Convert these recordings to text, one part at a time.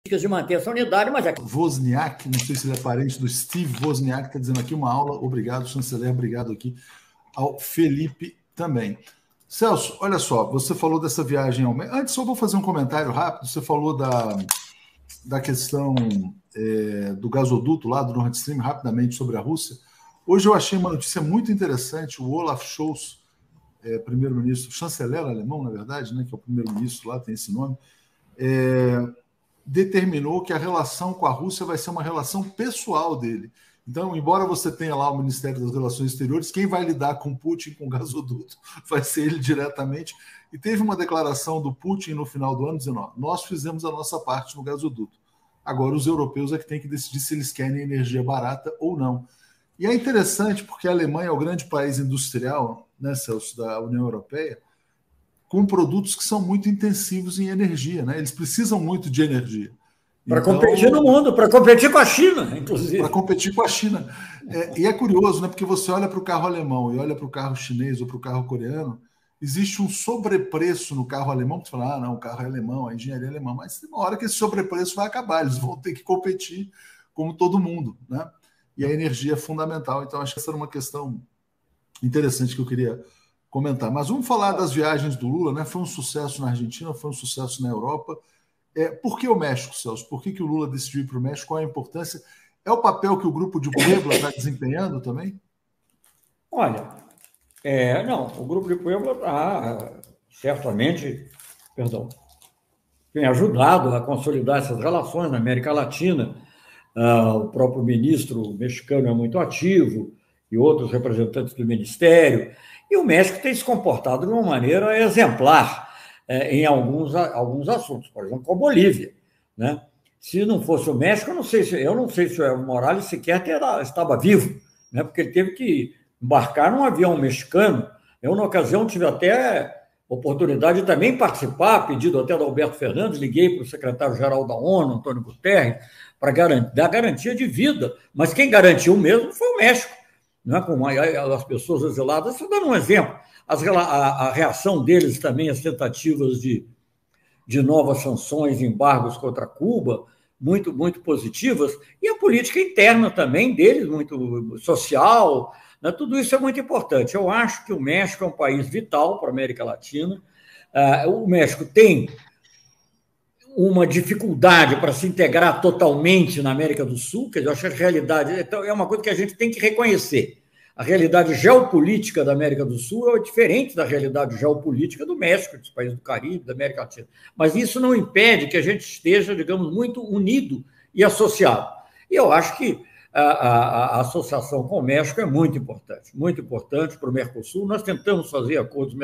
de manter essa unidade, mas é... Wozniak, não sei se ele é parente do Steve Wozniak, está dizendo aqui uma aula, obrigado, chanceler, obrigado aqui ao Felipe também. Celso, olha só, você falou dessa viagem ao México. Antes, só vou fazer um comentário rápido. Você falou da questão do gasoduto lá do Nord Stream, rapidamente, sobre a Rússia. Hoje eu achei uma notícia muito interessante. O Olaf Scholz, primeiro-ministro, chanceler alemão, na verdade, né, que é o primeiro-ministro lá, tem esse nome, determinou que a relação com a Rússia vai ser uma relação pessoal dele. Então, embora você tenha lá o Ministério das Relações Exteriores, quem vai lidar com Putin, com o gasoduto, vai ser ele diretamente. E teve uma declaração do Putin no final do ano dizendo: nós fizemos a nossa parte no gasoduto. Agora os europeus é que têm que decidir se eles querem energia barata ou não. E é interessante porque a Alemanha é o grande país industrial, né, Celso, da União Europeia, com produtos que são muito intensivos em energia, né? Eles precisam muito de energia. Para competir no mundo, para competir com a China, inclusive. Para competir com a China. E é curioso, né? Porque você olha para o carro alemão e olha para o carro chinês ou para o carro coreano, existe um sobrepreço no carro alemão, que você fala, não, o carro é alemão, a engenharia é alemã, mas tem uma hora que esse sobrepreço vai acabar, eles vão ter que competir como todo mundo, né? E a energia é fundamental, então acho que essa era uma questão interessante que eu queria comentar. Mas vamos falar das viagens do Lula, né? Foi um sucesso na Argentina, foi um sucesso na Europa. Por que o México, Celso? Por que o Lula decidiu ir para o México? Qual a importância? É o papel que o Grupo de Puebla está desempenhando também? Olha, não, o Grupo de Puebla está certamente, tem ajudado a consolidar essas relações na América Latina. O próprio ministro mexicano é muito ativo e outros representantes do ministério. E o México tem se comportado de uma maneira exemplar em alguns assuntos, por exemplo, com a Bolívia, né? Se não fosse o México, eu não sei se o Evo Morales sequer estava vivo, né? Porque ele teve que embarcar num avião mexicano. Eu, na ocasião, tive até oportunidade de também participar, pedido até do Alberto Fernandes, liguei para o secretário-geral da ONU, Antônio Guterres, para dar garantia de vida, mas quem garantiu mesmo foi o México, né? Com as pessoas exiladas. Estou dando um exemplo. A reação deles também às tentativas de novas sanções, embargos contra Cuba, muito, muito positivas, e a política interna também deles, muito social, né? Tudo isso é muito importante. Eu acho que o México é um país vital para a América Latina. O México tem uma dificuldade para se integrar totalmente na América do Sul, que eu acho que a realidade é uma coisa que a gente tem que reconhecer. A realidade geopolítica da América do Sul é diferente da realidade geopolítica do México, dos países do Caribe, da América Latina. Mas isso não impede que a gente esteja, digamos, muito unido e associado. E eu acho que a associação com o México é muito importante para o Mercosul. Nós tentamos fazer acordos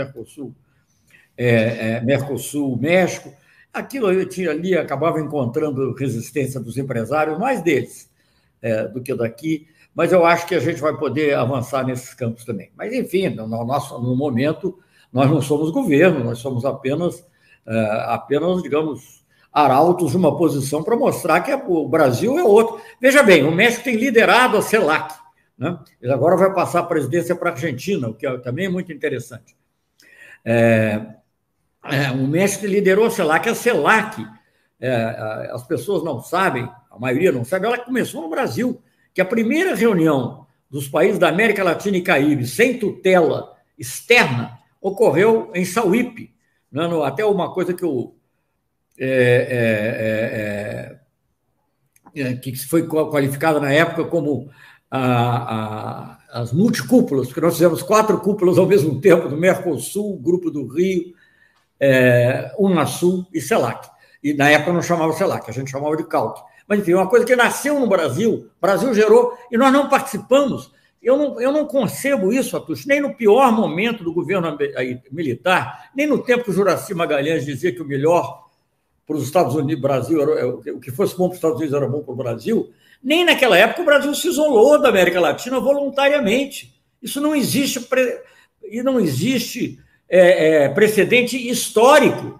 Mercosul-México. Aquilo ali acabava encontrando resistência dos empresários, mais deles do que daqui. Mas eu acho que a gente vai poder avançar nesses campos também. Mas, enfim, no momento, nós não somos governo, nós somos apenas, digamos, arautos de uma posição para mostrar que o Brasil é outro. Veja bem, o México tem liderado a CELAC, né? Ele agora vai passar a presidência para a Argentina, o que também é muito interessante. O México liderou a CELAC, as pessoas não sabem, a maioria não sabe, ela começou no Brasil, que a primeira reunião dos países da América Latina e Caribe sem tutela externa ocorreu em Sauípe, né? Até uma coisa que que foi qualificada na época como as multicúpulas, porque nós fizemos 4 cúpulas ao mesmo tempo, do Mercosul, Grupo do Rio, Unasul e CELAC. E na época não chamava CELAC, a gente chamava de CALC. Mas, enfim, uma coisa que nasceu no Brasil, o Brasil gerou, e nós não participamos. Eu não concebo isso, Atush, nem no pior momento do governo militar, nem no tempo que o Juracy Magalhães dizia que o melhor para os Estados Unidos, Brasil, o que fosse bom para os Estados Unidos era bom para o Brasil, nem naquela época o Brasil se isolou da América Latina voluntariamente. Isso não existe, e não existe precedente histórico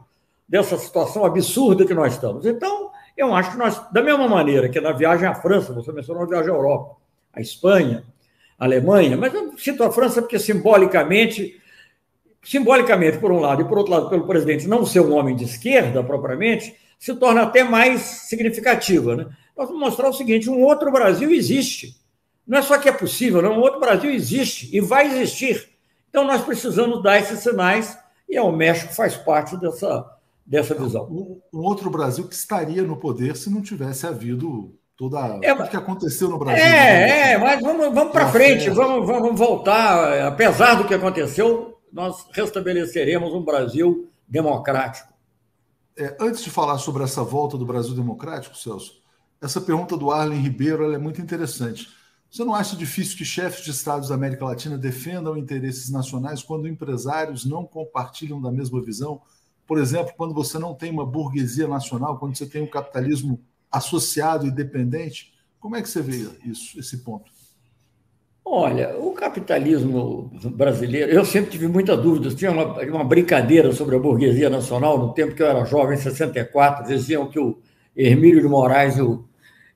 dessa situação absurda que nós estamos. Então, eu acho que nós, da mesma maneira que na viagem à França, você mencionou a viagem à Europa, à Espanha, à Alemanha, mas eu cito a França porque simbolicamente, por um lado, e por outro lado, pelo presidente não ser um homem de esquerda propriamente, se torna até mais significativa, né? Nós vamos mostrar o seguinte: um outro Brasil existe. Não é só que é possível, não, um outro Brasil existe e vai existir. Então, nós precisamos dar esses sinais e o México faz parte dessa visão. Um outro Brasil que estaria no poder se não tivesse havido tudo que aconteceu no Brasil. Mas vamos para frente, vamos voltar. Apesar do que aconteceu, nós restabeleceremos um Brasil democrático. Antes de falar sobre essa volta do Brasil democrático, Celso, essa pergunta do Arlen Ribeiro ela é muito interessante. Você não acha difícil que chefes de estados da América Latina defendam interesses nacionais quando empresários não compartilham da mesma visão? Por exemplo, quando você não tem uma burguesia nacional, quando você tem um capitalismo associado e dependente, como é que você vê esse ponto? Olha, o capitalismo brasileiro, eu sempre tive muita dúvida. Tinha uma brincadeira sobre a burguesia nacional no tempo que eu era jovem, em 64, diziam que o Hermílio de Moraes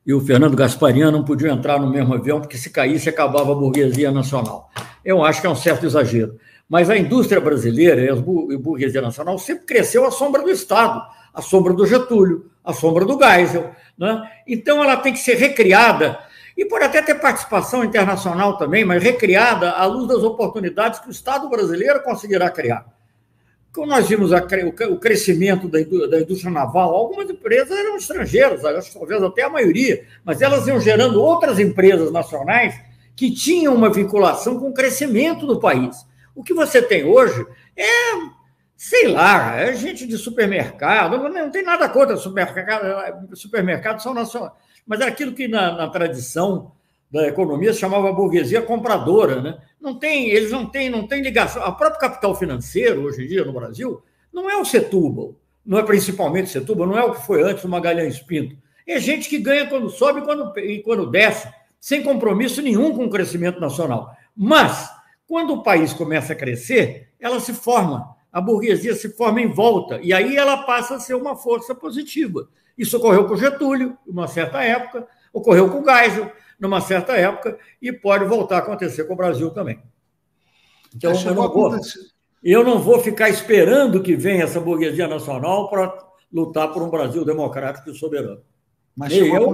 e o Fernando Gasparian não podiam entrar no mesmo avião, porque se caísse acabava a burguesia nacional. Eu acho que é um certo exagero. Mas a indústria brasileira e a burguesia nacional sempre cresceu à sombra do Estado, à sombra do Getúlio, à sombra do Geisel, né? Então ela tem que ser recriada, e pode até ter participação internacional também, mas recriada à luz das oportunidades que o Estado brasileiro conseguirá criar. Quando nós vimos o crescimento da indústria naval, algumas empresas eram estrangeiras, acho que talvez até a maioria, mas elas iam gerando outras empresas nacionais que tinham uma vinculação com o crescimento do país. O que você tem hoje sei lá, é gente de supermercado, não tem nada contra supermercados são nacionais, mas é aquilo que na tradição da economia se chamava burguesia compradora, né? Eles não têm ligação. O próprio capital financeiro, hoje em dia, no Brasil, não é o Setúbal, não é principalmente o Setúbal, não é o que foi antes o Magalhães Pinto. É gente que ganha quando sobe e quando desce, sem compromisso nenhum com o crescimento nacional. Mas, quando o país começa a crescer, ela se forma, a burguesia se forma em volta, e aí ela passa a ser uma força positiva. Isso ocorreu com Getúlio, em uma certa época, ocorreu com Geisel, numa certa época, e pode voltar a acontecer com o Brasil também. Então, eu não vou ficar esperando que venha essa burguesia nacional para lutar por um Brasil democrático e soberano. Mas chegou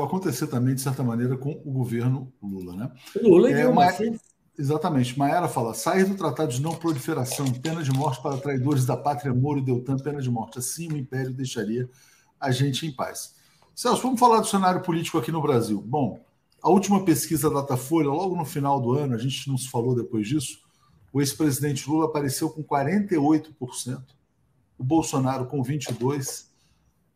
a acontecer também, de certa maneira, com o governo Lula, né? Lula e Dilma, sim. Exatamente. Maera fala: sair do Tratado de Não Proliferação, pena de morte para traidores da pátria, Moro e Deltan, pena de morte. Assim o Império deixaria a gente em paz. Celso, vamos falar do cenário político aqui no Brasil. Bom, a última pesquisa Datafolha, logo no final do ano, a gente não se falou depois disso, o ex-presidente Lula apareceu com 48%, o Bolsonaro com 22%,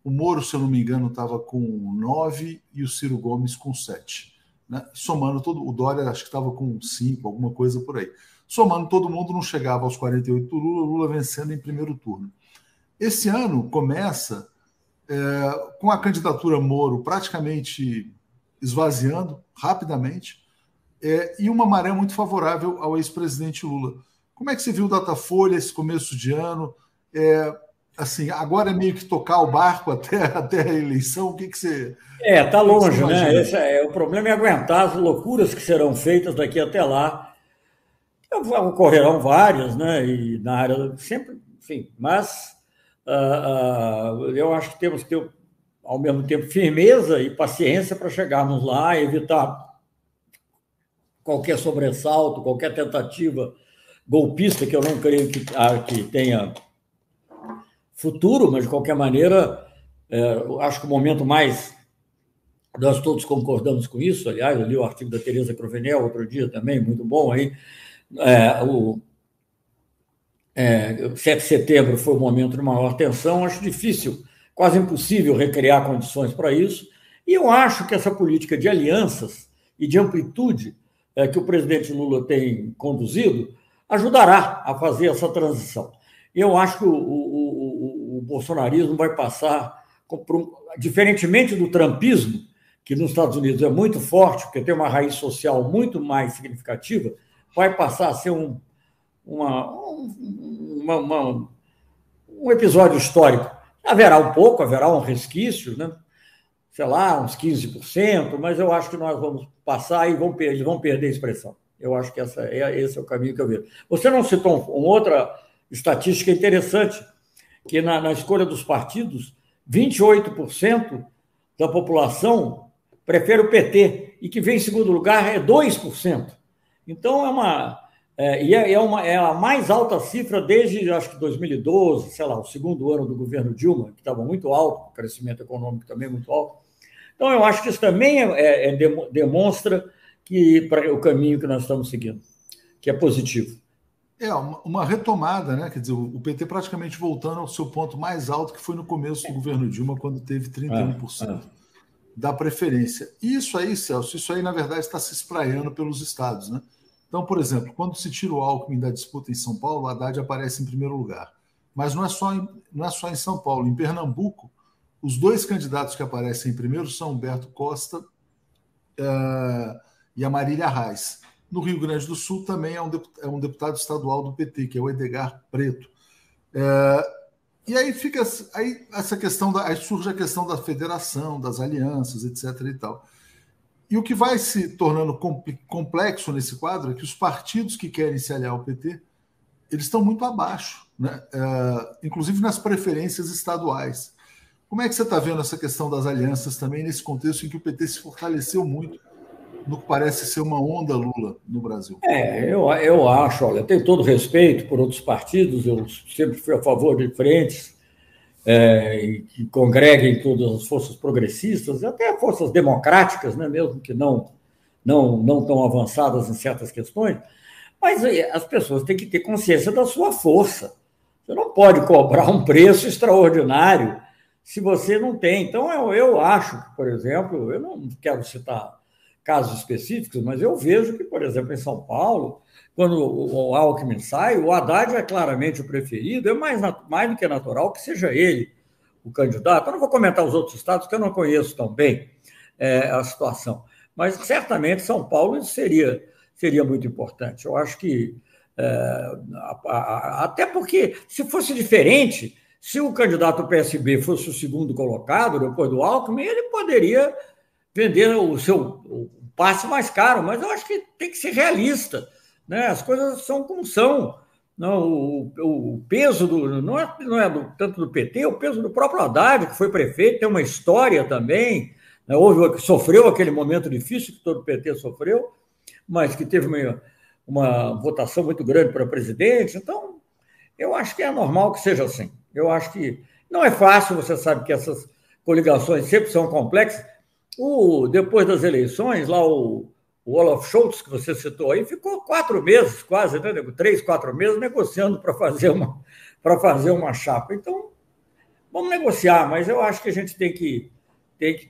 o Moro, se eu não me engano, estava com 9% e o Ciro Gomes com 7%. Né? Somando todo, o Dória acho que estava com 5%, alguma coisa por aí. Somando todo mundo, não chegava aos 48% do Lula, Lula vencendo em primeiro turno. Esse ano começa com a candidatura Moro praticamente esvaziando rapidamente e uma maré muito favorável ao ex-presidente Lula. Como é que você viu o Datafolha esse começo de ano? Assim, agora é meio que tocar o barco até a eleição. O que você... Está longe, né? O problema é aguentar as loucuras que serão feitas daqui até lá. Ocorrerão várias, né? E na área sempre, enfim, mas eu acho que temos que ter, ao mesmo tempo, firmeza e paciência para chegarmos lá, evitar qualquer sobressalto, qualquer tentativa golpista, que eu não creio que tenha futuro, mas, de qualquer maneira, acho que o momento mais... Nós todos concordamos com isso, aliás, eu li o artigo da Tereza Cruvinel outro dia também, muito bom aí. O 7 de setembro foi o momento de maior tensão, acho difícil, quase impossível recriar condições para isso, e eu acho que essa política de alianças e de amplitude que o presidente Lula tem conduzido ajudará a fazer essa transição. Eu acho que o bolsonarismo vai passar, diferentemente do trumpismo, que nos Estados Unidos é muito forte, porque tem uma raiz social muito mais significativa, vai passar a ser um episódio histórico. Haverá um resquício, né? Sei lá, uns 15%, mas eu acho que nós vamos passar e eles vão perder a expressão. Eu acho que esse é o caminho que eu vejo. Você não citou uma outra estatística interessante, que na escolha dos partidos, 28% da população prefere o PT, e que vem em segundo lugar é 2%. Então, é a mais alta cifra desde, acho que 2012, sei lá, o segundo ano do governo Dilma, que estava muito alto, o crescimento econômico também muito alto. Então, eu acho que isso também demonstra que para o caminho que nós estamos seguindo, que é positivo. É uma retomada, né? Quer dizer, o PT praticamente voltando ao seu ponto mais alto, que foi no começo do governo Dilma, quando teve 31% da preferência. E isso aí, Celso, na verdade está se espraiando pelos estados, né? Então, por exemplo, quando se tira o Alckmin da disputa em São Paulo, o Haddad aparece em primeiro lugar. Mas não é só em São Paulo. Em Pernambuco, os dois candidatos que aparecem em primeiro são Humberto Costa e a Marília Reis. No Rio Grande do Sul também é um deputado estadual do PT, que é o Edgar Preto. E aí fica essa questão aí surge a questão da federação, das alianças, etc. e tal. E o que vai se tornando complexo nesse quadro é que os partidos que querem se aliar ao PT, eles estão muito abaixo, né? Inclusive nas preferências estaduais. Como é que você está vendo essa questão das alianças também nesse contexto em que o PT se fortaleceu muito no que parece ser uma onda Lula no Brasil? Eu acho, olha, tenho todo respeito por outros partidos, eu sempre fui a favor de frentes que congreguem todas as forças progressistas, até forças democráticas, né, mesmo que não tão avançadas em certas questões, mas as pessoas têm que ter consciência da sua força. Você não pode cobrar um preço extraordinário se você não tem. Então, eu acho que, por exemplo, eu não quero citar casos específicos, mas eu vejo que, por exemplo, em São Paulo, quando o Alckmin sai, o Haddad é claramente o preferido, é mais do que natural que seja ele o candidato. Eu não vou comentar os outros estados, porque eu não conheço tão bem a situação, mas certamente São Paulo seria muito importante. Eu acho que, até porque, se fosse diferente, se o candidato do PSB fosse o segundo colocado, depois do Alckmin, ele poderia vender o passe mais caro, mas eu acho que tem que ser realista, né? As coisas são como são. Não, o peso não é tanto do PT, o peso do próprio Haddad, que foi prefeito, tem uma história também, né? Sofreu aquele momento difícil que todo o PT sofreu, mas que teve uma votação muito grande para presidente. Então, eu acho que é normal que seja assim. Eu acho que não é fácil, você sabe que essas coligações sempre são complexas. Depois das eleições, lá o Olaf Scholz, que você citou aí, ficou 4 meses, quase, né? 3, 4 meses, negociando para fazer uma chapa. Então, vamos negociar, mas eu acho que a gente tem que ter,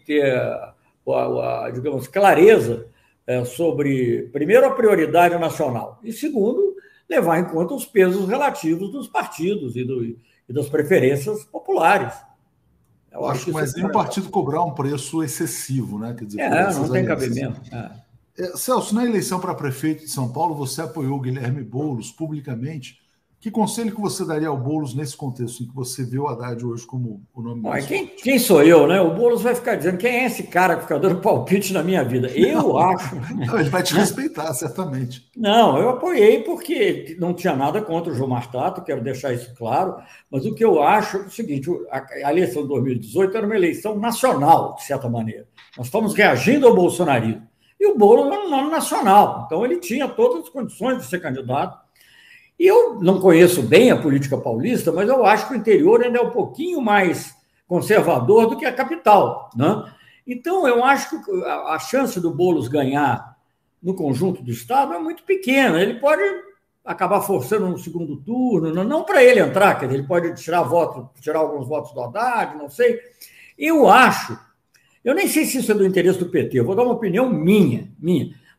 digamos, clareza sobre, primeiro, a prioridade nacional, e, segundo, levar em conta os pesos relativos dos partidos e das preferências populares. Eu acho, mas nenhum partido cobrar um preço excessivo, né? Quer dizer, não tem cabimento. Celso, na eleição para prefeito de São Paulo, você apoiou o Guilherme Boulos publicamente. Que conselho que você daria ao Boulos nesse contexto, em que você vê o Haddad hoje como o nome mais forte? Quem sou eu, né? O Boulos vai ficar dizendo quem é esse cara que fica dando palpite na minha vida. Eu acho. Não, ele vai te respeitar, certamente. Não, eu apoiei porque não tinha nada contra o Gilmar Tato, quero deixar isso claro, mas o que eu acho é o seguinte: a eleição de 2018 era uma eleição nacional, de certa maneira. Nós estamos reagindo ao bolsonarismo. E o Boulos era um nome nacional, então ele tinha todas as condições de ser candidato. E eu não conheço bem a política paulista, mas eu acho que o interior ainda é um pouquinho mais conservador do que a capital, né? Então, eu acho que a chance do Boulos ganhar no conjunto do Estado é muito pequena. Ele pode acabar forçando no segundo turno, não para ele entrar, quer dizer, ele pode tirar alguns votos do Haddad, não sei. Eu nem sei se isso é do interesse do PT, eu vou dar uma opinião minha.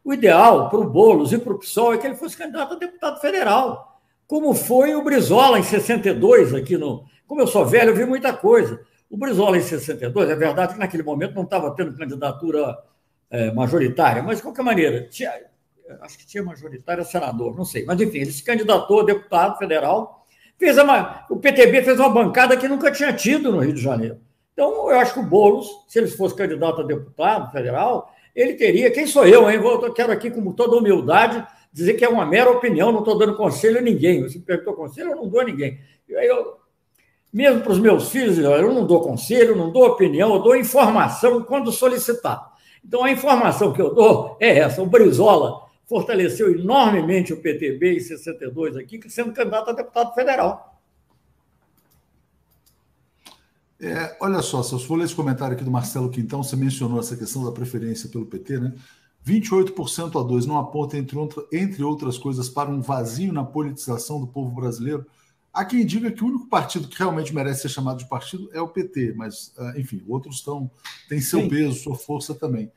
O ideal para o Boulos e para o PSOL é que ele fosse candidato a deputado federal, como foi o Brizola em 62 aqui no... Como eu sou velho, eu vi muita coisa. O Brizola em 62, é verdade que naquele momento não estava tendo candidatura majoritária, mas de qualquer maneira, acho que tinha majoritária senador, não sei, mas enfim, ele se candidatou a deputado federal, o PTB fez uma bancada que nunca tinha tido no Rio de Janeiro. Então, eu acho que o Boulos, se ele fosse candidato a deputado federal, ele teria... Quem sou eu, hein? Eu quero aqui, com toda humildade, dizer que é uma mera opinião, não estou dando conselho a ninguém. Você perguntou conselho, eu não dou a ninguém. Mesmo para os meus filhos, eu não dou conselho, não dou opinião, eu dou informação quando solicitado. Então, a informação que eu dou é essa. O Brizola fortaleceu enormemente o PTB em 62 aqui, sendo candidato a deputado federal. Olha só, se eu for ler esse comentário aqui do Marcelo Quintão, você mencionou essa questão da preferência pelo PT, né? 28% a 2% não aponta, entre outras coisas, para um vazio na politização do povo brasileiro. Há quem diga que o único partido que realmente merece ser chamado de partido é o PT, mas, enfim, outros têm seu peso, sua força também.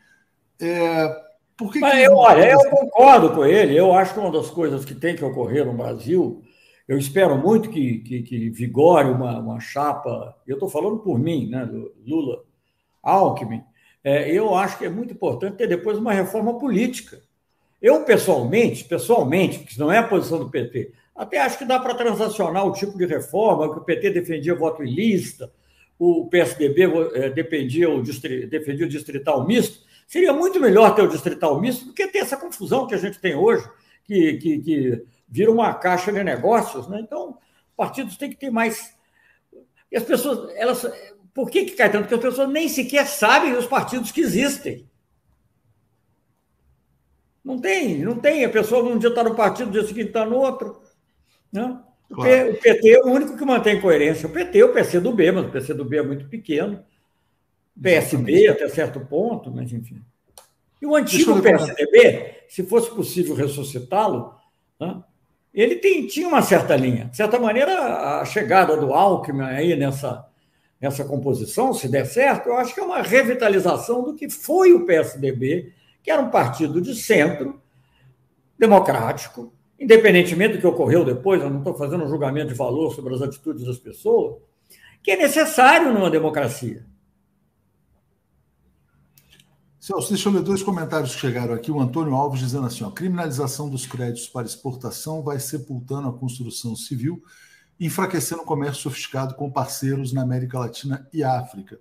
Por que Olha, eu concordo com ele. Eu acho que uma das coisas que tem que ocorrer no Brasil, eu espero muito que vigore uma chapa, eu estou falando por mim, né, do Lula, Alckmin. Eu acho que é muito importante ter depois uma reforma política. Eu, pessoalmente, que não é a posição do PT, até acho que dá para transacionar o tipo de reforma, que o PT defendia voto em lista, o PSDB defendia o distrital misto. Seria muito melhor ter o distrital misto do que ter essa confusão que a gente tem hoje, que vira uma caixa de negócios, né? Então, partidos têm que ter mais... E as pessoas, por que cai tanto? Porque as pessoas nem sequer sabem os partidos que existem. Não tem. A pessoa um dia está no partido, no dia seguinte está no outro. Né? Claro. O PT é o único que mantém coerência. O PT, o PCdoB, mas o PCdoB é muito pequeno. O PSB até certo ponto, mas enfim. E o antigo PSDB, se fosse possível ressuscitá-lo, né, ele tinha uma certa linha. De certa maneira, a chegada do Alckmin aí nessa composição, se der certo, eu acho que é uma revitalização do que foi o PSDB, que era um partido de centro, democrático, independentemente do que ocorreu depois, eu não estou fazendo um julgamento de valor sobre as atitudes das pessoas, que é necessário numa democracia. Celso, deixa eu ler 2 comentários que chegaram aqui. O Antônio Alves dizendo assim: a criminalização dos créditos para exportação vai sepultando a construção civil, enfraquecendo o comércio sofisticado com parceiros na América Latina e África.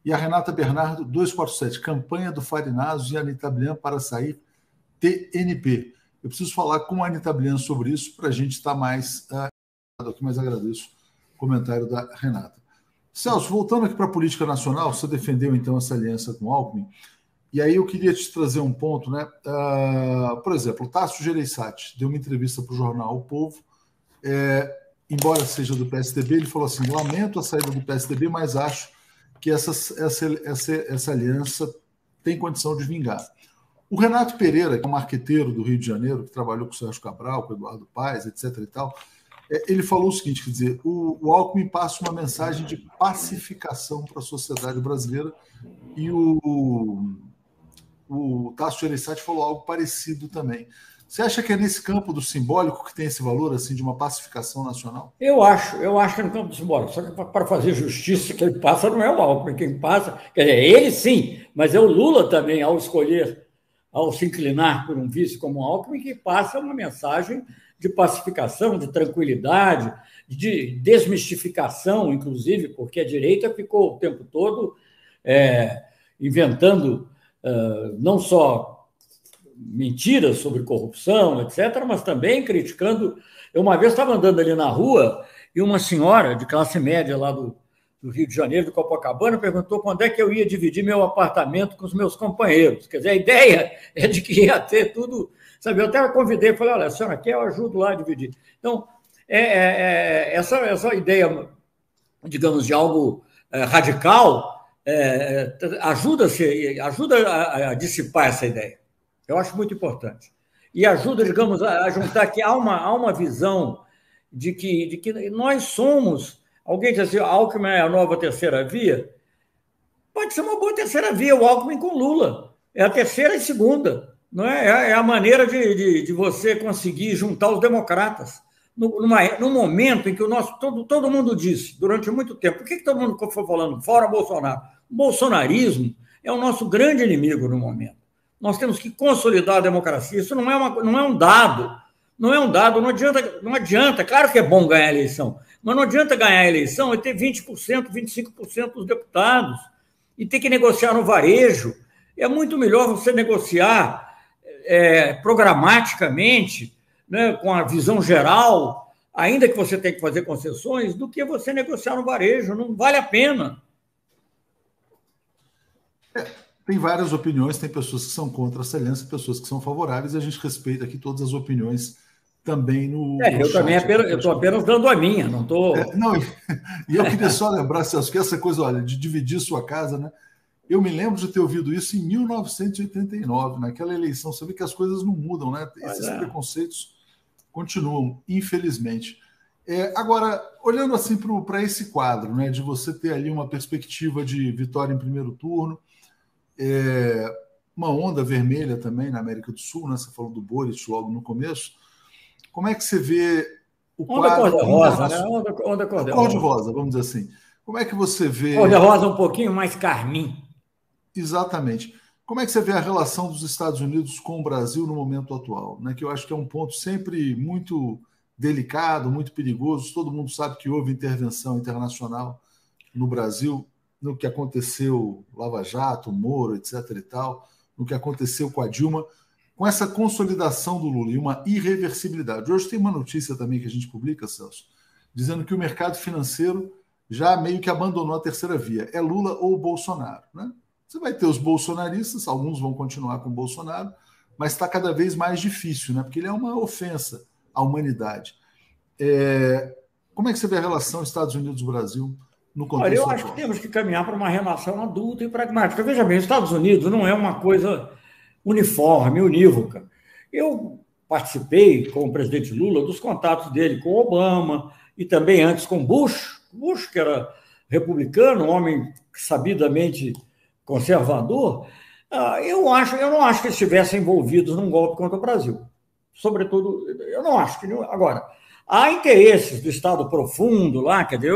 E a Renata Bernardo, 247, campanha do Farinazzo e Anita Blian para sair TNP. Eu preciso falar com a Anita Blian sobre isso para a gente estar mais aqui, mas agradeço o comentário da Renata. Celso, voltando aqui para a política nacional, você defendeu então essa aliança com o Alckmin, e aí eu queria te trazer um ponto, né? Por exemplo, o Tasso Gereissati deu uma entrevista para o jornal O Povo, embora seja do PSDB, ele falou assim: lamento a saída do PSDB, mas acho que essa aliança tem condição de vingar. O Renato Pereira, que é um marqueteiro do Rio de Janeiro, que trabalhou com o Sérgio Cabral, com o Eduardo Paes, etc. e tal, ele falou o seguinte, quer dizer, o Alckmin passa uma mensagem de pacificação para a sociedade brasileira, e o Tasso Gereissati falou algo parecido também. Você acha que é nesse campo do simbólico que tem esse valor assim de uma pacificação nacional? Eu acho que é no campo do simbólico. Só que para fazer justiça, quem passa não é o Alckmin, quem passa, quer dizer, ele sim, mas é o Lula também, ao se inclinar por um vice como o Alckmin, que passa uma mensagem de pacificação, de tranquilidade, de desmistificação, inclusive, porque a direita ficou o tempo todo inventando não só mentiras sobre corrupção, etc., mas também criticando. Eu uma vez estava andando ali na rua e uma senhora de classe média lá do Rio de Janeiro, do Copacabana, perguntou quando é que eu ia dividir meu apartamento com os meus companheiros. Quer dizer, a ideia é de que ia ter tudo, sabe? Eu até a convidei, falei, olha, a senhora quer, eu ajudo lá a dividir. Então, essa ideia, digamos, de algo radical, ajuda a dissipar essa ideia. Eu acho muito importante. E ajuda, digamos, a juntar que há uma visão de que nós somos... Alguém diz assim, Alckmin é a nova terceira via? Pode ser uma boa terceira via, o Alckmin com Lula. É a terceira e segunda. Não é? É a maneira de você conseguir juntar os democratas. No momento em que todo mundo disse, durante muito tempo, por que todo mundo foi falando fora Bolsonaro? O bolsonarismo é o nosso grande inimigo no momento. Nós temos que consolidar a democracia. Isso não é um dado. Não é um dado, não adianta. Claro que é bom ganhar a eleição, mas não adianta ganhar a eleição e ter 20%, 25% dos deputados e ter que negociar no varejo. É muito melhor você negociar programaticamente, né, com a visão geral, ainda que você tenha que fazer concessões, do que você negociar no varejo. Não vale a pena. Tem várias opiniões, tem pessoas que são contra a excelência, pessoas que são favoráveis, e a gente respeita aqui todas as opiniões também no eu chat. Eu estou apenas dando a minha, não estou... Não, e eu queria só lembrar, Celso, que essa coisa, olha, de dividir sua casa, né? Eu me lembro de ter ouvido isso em 1989, naquela eleição. Você vê que as coisas não mudam, né? Esses preconceitos continuam, infelizmente. Agora, olhando assim para esse quadro, né, de você ter ali uma perspectiva de vitória em primeiro turno, uma onda vermelha também na América do Sul, né? Você falou do Boric logo no começo. Como é que você vê o quadro... Cor-de-rosa, né? Onda cor-de-rosa. Cor-de-rosa, vamos dizer assim. Como é que você vê... Cor-de-rosa um pouquinho mais carmim. Exatamente. Como é que você vê a relação dos Estados Unidos com o Brasil no momento atual? Né? Que eu acho que é um ponto sempre muito delicado, muito perigoso. Todo mundo sabe que houve intervenção internacional no Brasil, no que aconteceu Lava Jato, Moro, etc. e tal, no que aconteceu com a Dilma, com essa consolidação do Lula e uma irreversibilidade. Hoje tem uma notícia também que a gente publica, Celso, dizendo que o mercado financeiro já meio que abandonou a terceira via. É Lula ou Bolsonaro, né? Você vai ter os bolsonaristas, alguns vão continuar com o Bolsonaro, mas está cada vez mais difícil, né? Porque ele é uma ofensa à humanidade. Como é que você vê a relação Estados Unidos-Brasil no contexto atual? Eu acho que temos que caminhar para uma relação adulta e pragmática. Veja bem, os Estados Unidos não é uma coisa uniforme, unívoca. Eu participei, com o presidente Lula, dos contatos dele com Obama e também antes com Bush, que era republicano, um homem sabidamente conservador. Eu não acho que estivessem envolvidos num golpe contra o Brasil. Sobretudo, eu não acho que... Agora, há interesses do Estado profundo lá, quer dizer,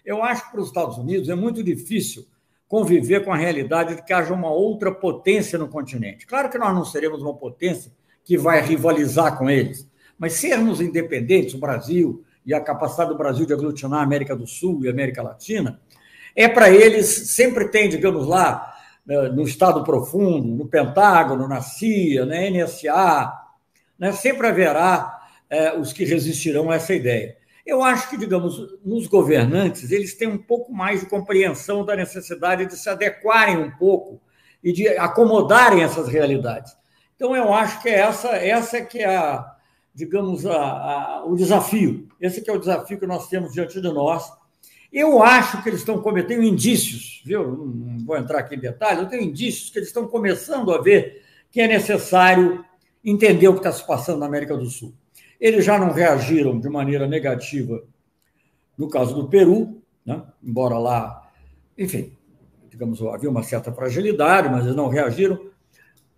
eu acho que para os Estados Unidos é muito difícil conviver com a realidade de que haja uma outra potência no continente. Claro que nós não seremos uma potência que vai rivalizar com eles, mas sermos independentes, o Brasil, e a capacidade do Brasil de aglutinar a América do Sul e a América Latina, para eles, sempre tem, digamos lá, no Estado profundo, no Pentágono, na CIA, na NSA, né, sempre haverá os que resistirão a essa ideia. Eu acho que, digamos, nos governantes, eles têm um pouco mais de compreensão da necessidade de se adequarem um pouco e de acomodarem essas realidades. Então, eu acho que essa que é, digamos, o desafio. Esse que é o desafio que nós temos diante de nós. Eu acho que eles estão cometendo indícios, viu? Não vou entrar aqui em detalhes, eu tenho indícios que eles estão começando a ver que é necessário entender o que está se passando na América do Sul. Eles já não reagiram de maneira negativa no caso do Peru, né? Embora lá, enfim, digamos, havia uma certa fragilidade, mas eles não reagiram.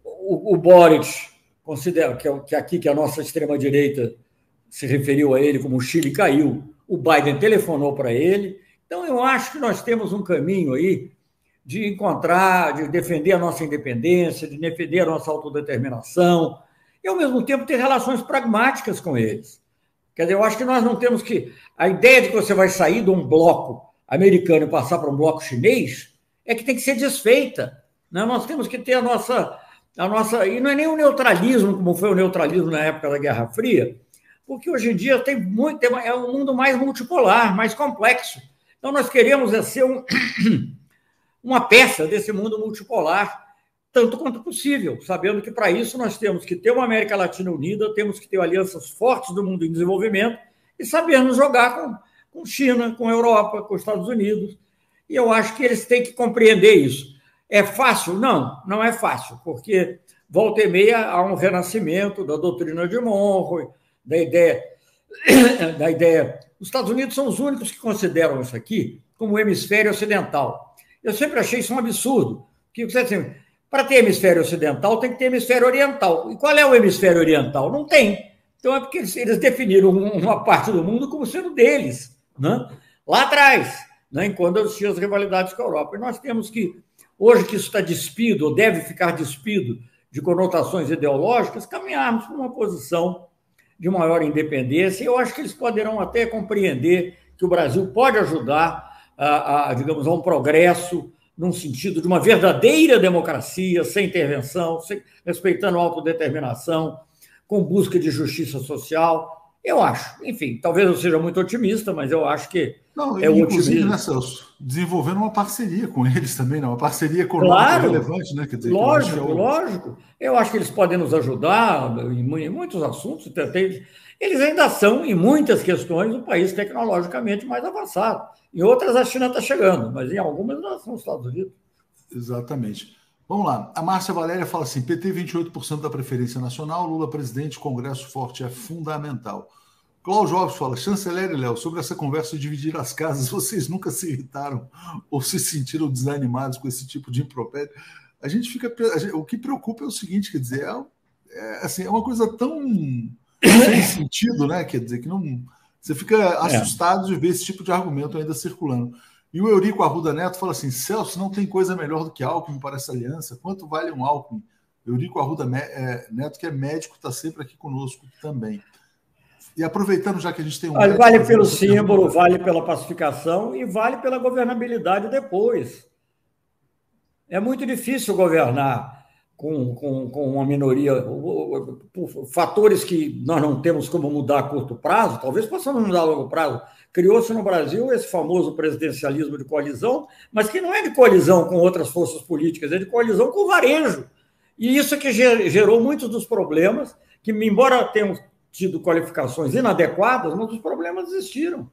O Boric considera que aqui que a nossa extrema-direita se referiu a ele como o Chile caiu, o Biden telefonou para ele. Então, eu acho que nós temos um caminho aí de encontrar, de defender a nossa independência, de defender a nossa autodeterminação, e, ao mesmo tempo, ter relações pragmáticas com eles. Quer dizer, eu acho que nós não temos que... A ideia de que você vai sair de um bloco americano e passar para um bloco chinês é que tem que ser desfeita, né? Nós temos que ter a nossa... E não é nem o neutralismo, como foi o neutralismo na época da Guerra Fria, porque hoje em dia é um mundo mais multipolar, mais complexo. Então, nós queremos ser uma peça desse mundo multipolar, tanto quanto possível, sabendo que, para isso, nós temos que ter uma América Latina unida, temos que ter alianças fortes do mundo em desenvolvimento e sabermos jogar com China, com Europa, com Estados Unidos. E eu acho que eles têm que compreender isso. É fácil? Não, não é fácil, porque, volta e meia, há um renascimento da doutrina de Monroe, da ideia... Os Estados Unidos são os únicos que consideram isso aqui como o hemisfério ocidental. Eu sempre achei isso um absurdo, porque você assim, para ter hemisfério ocidental, tem que ter hemisfério oriental. E qual é o hemisfério oriental? Não tem. Então, é porque eles definiram uma parte do mundo como sendo deles, né? Lá atrás, né? Enquanto existiam as rivalidades com a Europa. E nós temos que, hoje que isso está despido, ou deve ficar despido de conotações ideológicas, caminharmos para uma posição de maior independência. E eu acho que eles poderão até compreender que o Brasil pode ajudar digamos, a um progresso num sentido de uma verdadeira democracia, sem intervenção, respeitando a autodeterminação, com busca de justiça social. Eu acho. Enfim, talvez eu seja muito otimista, mas eu acho que Não, é o inclusive, otimismo. né, Celso, desenvolvendo uma parceria com eles também, né? Uma parceria econômica Claro, relevante, né? Quer dizer, que eu acho que é lógico, o. lógico. Eu acho que eles podem nos ajudar em muitos assuntos. Eles ainda são, em muitas questões, um país tecnologicamente mais avançado. Em outras, a China está chegando, mas em algumas, nós são os Estados Unidos. Exatamente. Vamos lá. A Márcia Valéria fala assim: PT 28% da preferência nacional, Lula presidente, Congresso forte é fundamental. Cláudio Alves fala: chanceler e Léo, sobre essa conversa de dividir as casas, vocês nunca se irritaram ou se sentiram desanimados com esse tipo de impropério? A gente fica. O que preocupa é o seguinte: quer dizer, assim, é uma coisa tão sem sentido, né? Quer dizer, que não. Você fica É. assustado de ver esse tipo de argumento ainda circulando. E o Eurico Arruda Neto fala assim: Celso, não tem coisa melhor do que Alckmin para essa aliança. Quanto vale um Alckmin? Eurico Arruda Neto, que é médico, está sempre aqui conosco também. E aproveitando, já que a gente tem um Olha, médico vale fazendo pelo essa símbolo, pergunta. vale pela pacificação e vale pela governabilidade depois. É muito difícil governar com uma minoria. Por fatores que nós não temos como mudar a curto prazo, talvez possamos mudar a longo prazo. Criou-se no Brasil esse famoso presidencialismo de coalizão, mas que não é de coalizão com outras forças políticas, é de coalizão com o varejo. E isso é que gerou muitos dos problemas, que, embora tenham tido qualificações inadequadas, mas os problemas existiram.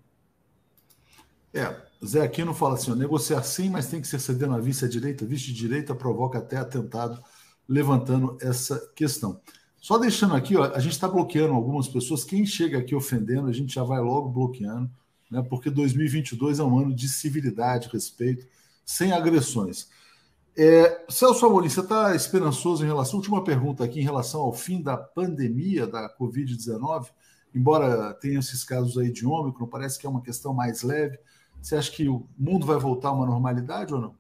Zé Aquino fala assim: ó, negociar sim, mas tem que ser cedendo a vice-direita. Vice-direita provoca até atentado, levantando essa questão. Só deixando aqui, ó, a gente está bloqueando algumas pessoas. Quem chega aqui ofendendo, a gente já vai logo bloqueando, né? Porque 2022 é um ano de civilidade, respeito, sem agressões. Celso Amorim, você está esperançoso em relação. Última pergunta aqui em relação ao fim da pandemia da Covid-19, embora tenha esses casos aí de Ômicron, parece que é uma questão mais leve. Você acha que o mundo vai voltar a uma normalidade ou não?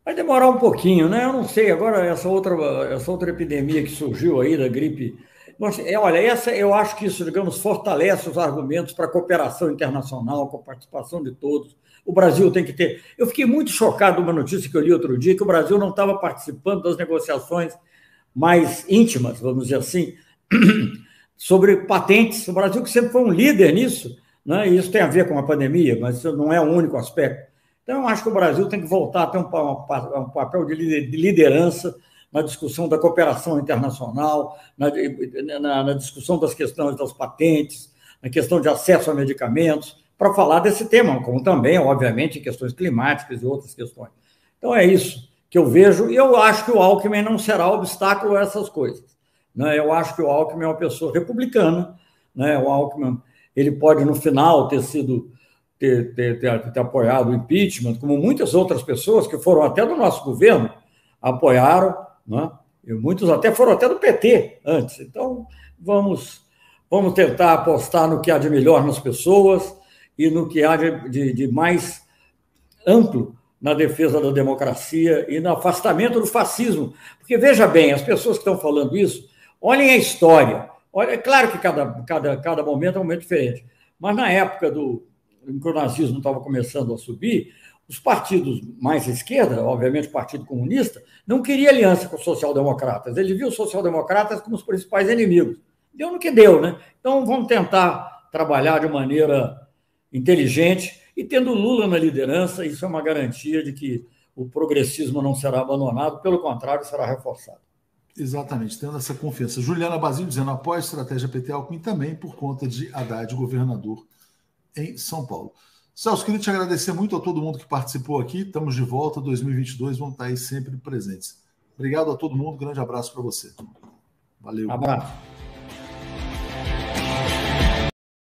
Vai demorar um pouquinho, né? Eu não sei. Agora, essa outra epidemia que surgiu aí da gripe. Nossa, olha, essa eu acho que isso, digamos, fortalece os argumentos para a cooperação internacional, com a participação de todos. O Brasil tem que ter. Eu fiquei muito chocado com uma notícia que eu li outro dia, que o Brasil não estava participando das negociações mais íntimas, vamos dizer assim, sobre patentes. O Brasil, que sempre foi um líder nisso, né? E isso tem a ver com a pandemia, mas isso não é o único aspecto. Então, eu acho que o Brasil tem que voltar a ter um papel de liderança na discussão da cooperação internacional, na discussão das questões das patentes, na questão de acesso a medicamentos, para falar desse tema, como também, obviamente, em questões climáticas e outras questões. Então, é isso que eu vejo, e eu acho que o Alckmin não será obstáculo a essas coisas. Né? Eu acho que o Alckmin é uma pessoa republicana, né? O Alckmin, ele pode, no final, ter apoiado o impeachment, como muitas outras pessoas que foram até do nosso governo, apoiaram, né? E muitos até foram até do PT antes. Então, vamos tentar apostar no que há de melhor nas pessoas e no que há de mais amplo na defesa da democracia e no afastamento do fascismo. Porque, veja bem, as pessoas que estão falando isso, olhem a história. Olha, é claro que cada momento é um momento diferente, mas na época em que o nazismo estava começando a subir, os partidos mais à esquerda, obviamente o Partido Comunista, não queria aliança com os social-democratas. Ele viu os social-democratas como os principais inimigos. Deu no que deu, né? Então vamos tentar trabalhar de maneira inteligente e tendo Lula na liderança, isso é uma garantia de que o progressismo não será abandonado, pelo contrário, será reforçado. Exatamente, tendo essa confiança. Juliana Basílio dizendo: apoia a estratégia PT Alckmin também por conta de Haddad, governador em São Paulo. Celso, queria te agradecer muito a todo mundo que participou aqui. Estamos de volta, 2022, vamos estar aí sempre presentes. Obrigado a todo mundo, grande abraço para você. Valeu. Abraço.